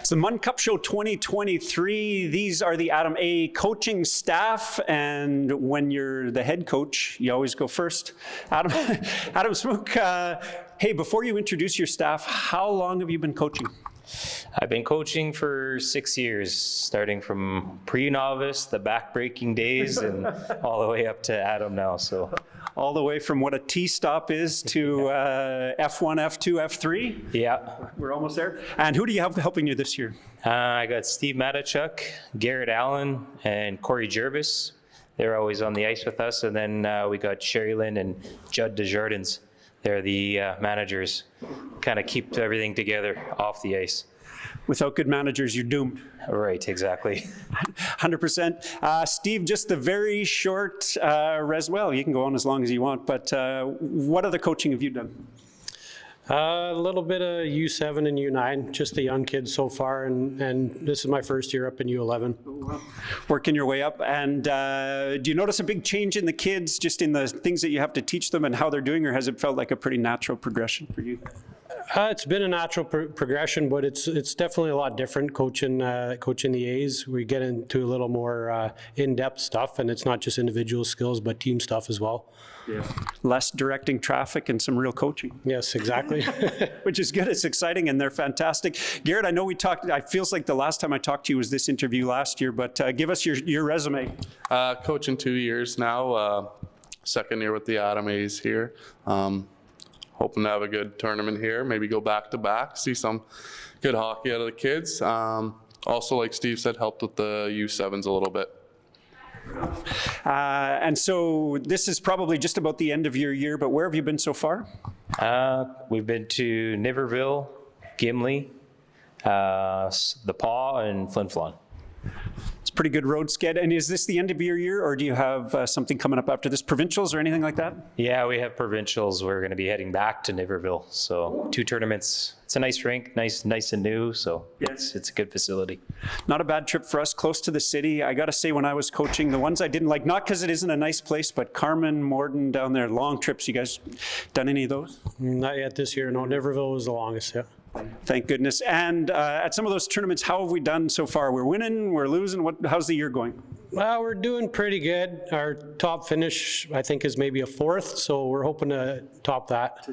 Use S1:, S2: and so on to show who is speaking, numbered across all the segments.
S1: It's the Munn Cup Show 2023. These are the Adam A coaching staff, and when you're the head coach, you always go first. Adam Smook, hey, before you introduce your staff, how long have you been coaching?
S2: I've been coaching for 6 years, starting from pre-novice, the back-breaking days, and all the way up to Adam now. So,
S1: all the way from what a T-stop is to F1, F2, F3?
S2: Yeah.
S1: We're almost there. And who do you have helping you this year?
S2: I got Steve Matachuk, Garrett Allen, and Corey Jervis. They're always on the ice with us. And then we got Sherry Lynn and Judd Desjardins. They're the managers, kind of keep everything together off the ice.
S1: Without good managers, you're doomed.
S2: Right, exactly.
S1: 100%. Steve, just the very short well, you can go on as long as you want, but what other coaching have you done?
S3: A little bit of U7 and U9, just the young kids so far, and this is my first year up in U11.
S1: Wow. Working your way up, and do you notice a big change in the kids, just in the things that you have to teach them and how they're doing, or has it felt like a pretty natural progression for you?
S3: It's been a natural progression, but it's definitely a lot different coaching the A's. We get into a little more in-depth stuff, and it's not just individual skills, but team stuff as well.
S1: Yeah. Less directing traffic and some real coaching.
S3: Yes, exactly.
S1: Which is good. It's exciting, and they're fantastic. Garrett, I know we talked, it feels like the last time I talked to you was this interview last year, but give us your resume.
S4: Coaching 2 years now, second year with the Adam A's here. Hoping to have a good tournament here, maybe go back-to-back, see some good hockey out of the kids. Also, like Steve said, helped with the U7s a little bit.
S1: And so this is probably just about the end of your year, but where have you been so far?
S2: We've been to Niverville, Gimli, the Paw, and Flin Flon.
S1: It's a pretty good road sked. And is this the end of your year, or do you have something coming up after this, provincials or anything like that?
S2: Yeah, we have provincials. We're going to be heading back to Niverville. So 2 tournaments. It's a nice rink, nice and new. So
S1: yes,
S2: it's a good facility.
S1: Not a bad trip for us, close to the city. I got to say, when I was coaching, the ones I didn't like, not because it isn't a nice place, but Carmen, Morden down there, long trips. You guys done any of those?
S3: Not yet this year. No, Niverville was the longest, yeah.
S1: Thank goodness. And at some of those tournaments, how have we done so far? We're winning, we're losing. How's the year going?
S3: Well, we're doing pretty good. Our top finish, I think, is maybe a 4th, so we're hoping to top that.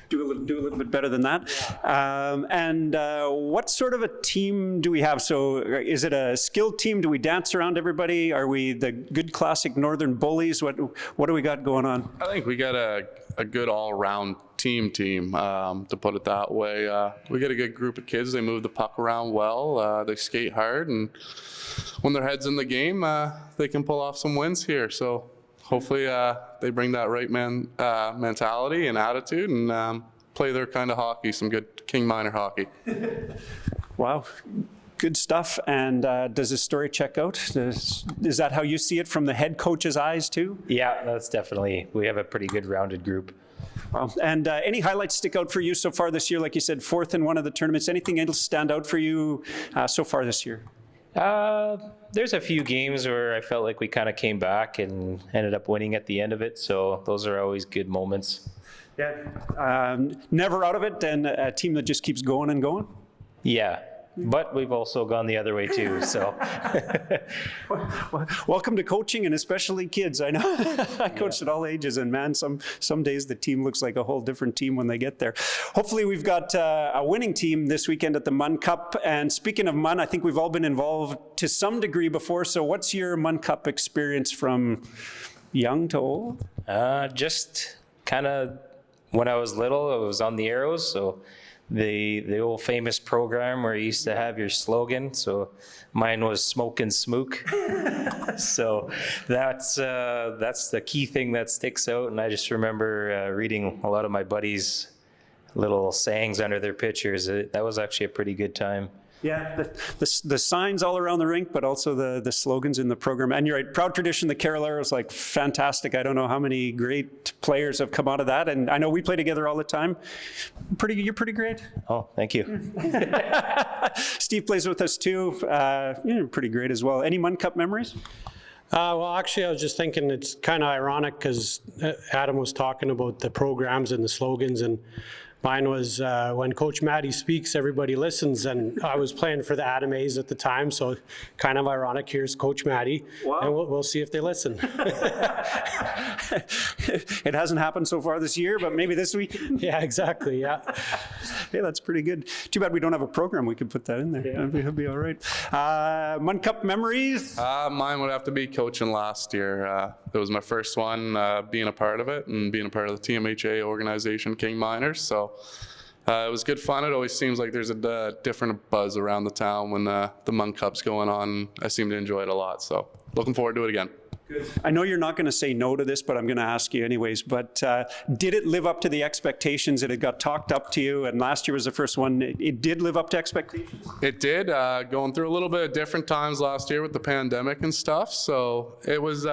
S1: Do a little bit better than that. And what sort of a team do we have? So is it a skilled team? Do we dance around everybody? Are we the good classic Northern bullies? What do we got going on?
S4: I think we got a good all-around team, to put it that way. We get a good group of kids. They move the puck around well. They skate hard, and when their head's in the game, they can pull off some wins here. So hopefully they bring that right mentality and attitude and play their kind of hockey, some good King Minor hockey.
S1: Wow. Good stuff. And does this story check out? Is that how you see it from the head coach's eyes too?
S2: Yeah, that's definitely, we have a pretty good rounded group.
S1: Wow. And any highlights stick out for you so far this year? Like you said, 4th in one of the tournaments. Anything else stand out for you so far this year?
S2: There's a few games where I felt like we kind of came back and ended up winning at the end of it. So those are always good moments.
S1: Yeah. Never out of it, and a team that just keeps going and going?
S2: Yeah. But we've also gone the other way too, so.
S1: Welcome to coaching, and especially kids. I know I coached at all ages, and man, some days the team looks like a whole different team when they get there. Hopefully we've got a winning team this weekend at the Munn Cup. And speaking of Munn, I think we've all been involved to some degree before. So what's your Munn Cup experience from young to old?
S2: Just kind of when I was little, I was on the Arrows, so the old famous program where you used to have your slogan. So mine was "Smoke and Smook." So that's the key thing that sticks out. And I just remember reading a lot of my buddies' little sayings under their pictures. That was actually a pretty good time.
S1: Yeah, the signs all around the rink, but also the slogans in the program. And you're right, proud tradition, the Carolero is like fantastic. I don't know how many great players have come out of that. And I know we play together all the time. You're pretty great.
S2: Oh, thank you.
S1: Steve plays with us too. You're pretty great as well. Any Munn Cup memories?
S3: Well, actually, I was just thinking it's kind of ironic because Adam was talking about the programs and the slogans, and Mine was when Coach Matty speaks, everybody listens, and I was playing for the Adam A's at the time, so kind of ironic. Here's Coach Matty, and we'll see if they listen.
S1: It hasn't happened so far this year, but maybe this week.
S3: Yeah, exactly. Yeah.
S1: Hey, that's pretty good. Too bad we don't have a program. We could put that in there.
S3: Yeah.
S1: It'll be all right. Munn Cup memories?
S4: Mine would have to be coaching last year. It was my first one, being a part of it and being a part of the TMHA organization, King Miners. So it was good fun. It always seems like there's a different buzz around the town when the Munn Cup's going on. I seem to enjoy it a lot. So looking forward to it again.
S1: I know you're not going to say no to this, but I'm going to ask you anyways. But did it live up to the expectations that it got talked up to you? And last year was the first one. It did live up to expectations?
S4: It did. Going through a little bit of different times last year with the pandemic and stuff. So it was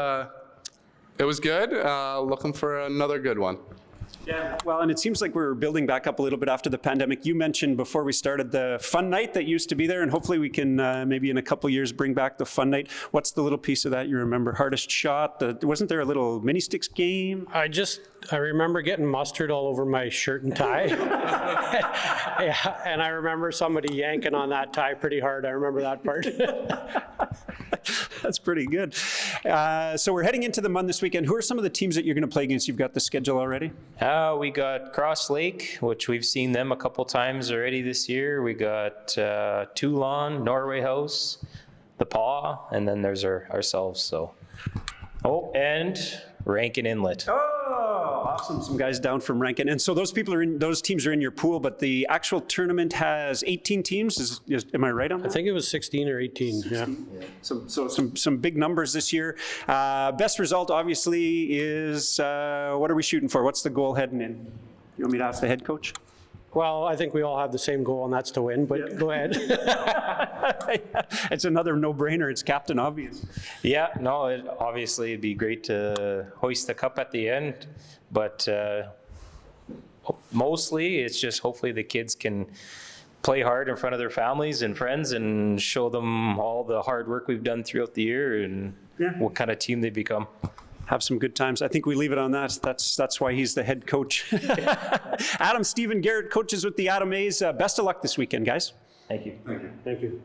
S4: good. Looking for another good one.
S1: Yeah, well, and it seems like we're building back up a little bit after the pandemic. You mentioned before we started the fun night that used to be there, and hopefully we can maybe in a couple years bring back the fun night. What's the little piece of that you remember? Hardest shot? Wasn't there a little mini sticks game?
S3: I remember getting mustard all over my shirt and tie. Yeah, and I remember somebody yanking on that tie pretty hard. I remember that part.
S1: That's pretty good. So we're heading into the Munn this weekend. Who are some of the teams that you're going to play against? You've got the schedule already?
S2: We got Cross Lake, which we've seen them a couple times already this year. We got Toulon, Norway House, the Paw, and then there's ourselves. So, and Rankin Inlet.
S1: Oh, awesome! Some guys down from Rankin, and so those teams are in your pool. But the actual tournament has 18 teams. Am I right on that?
S3: I think it was 16 or 18. Yeah.
S1: So some big numbers this year. Best result obviously is what are we shooting for? What's the goal heading in? You want me to ask the head coach?
S3: Well, I think we all have the same goal, and that's to win, but go ahead.
S1: It's another no-brainer. It's captain obvious.
S2: Yeah, no, it'd be great to hoist the cup at the end, but mostly it's just hopefully the kids can play hard in front of their families and friends and show them all the hard work we've done throughout the year and what kind of team they become.
S1: Have some good times. I think we leave it on that. That's why he's the head coach. Adam Stephen Garrett coaches with the Adam A's. Best of luck this weekend, guys.
S2: Thank you.
S3: Thank you.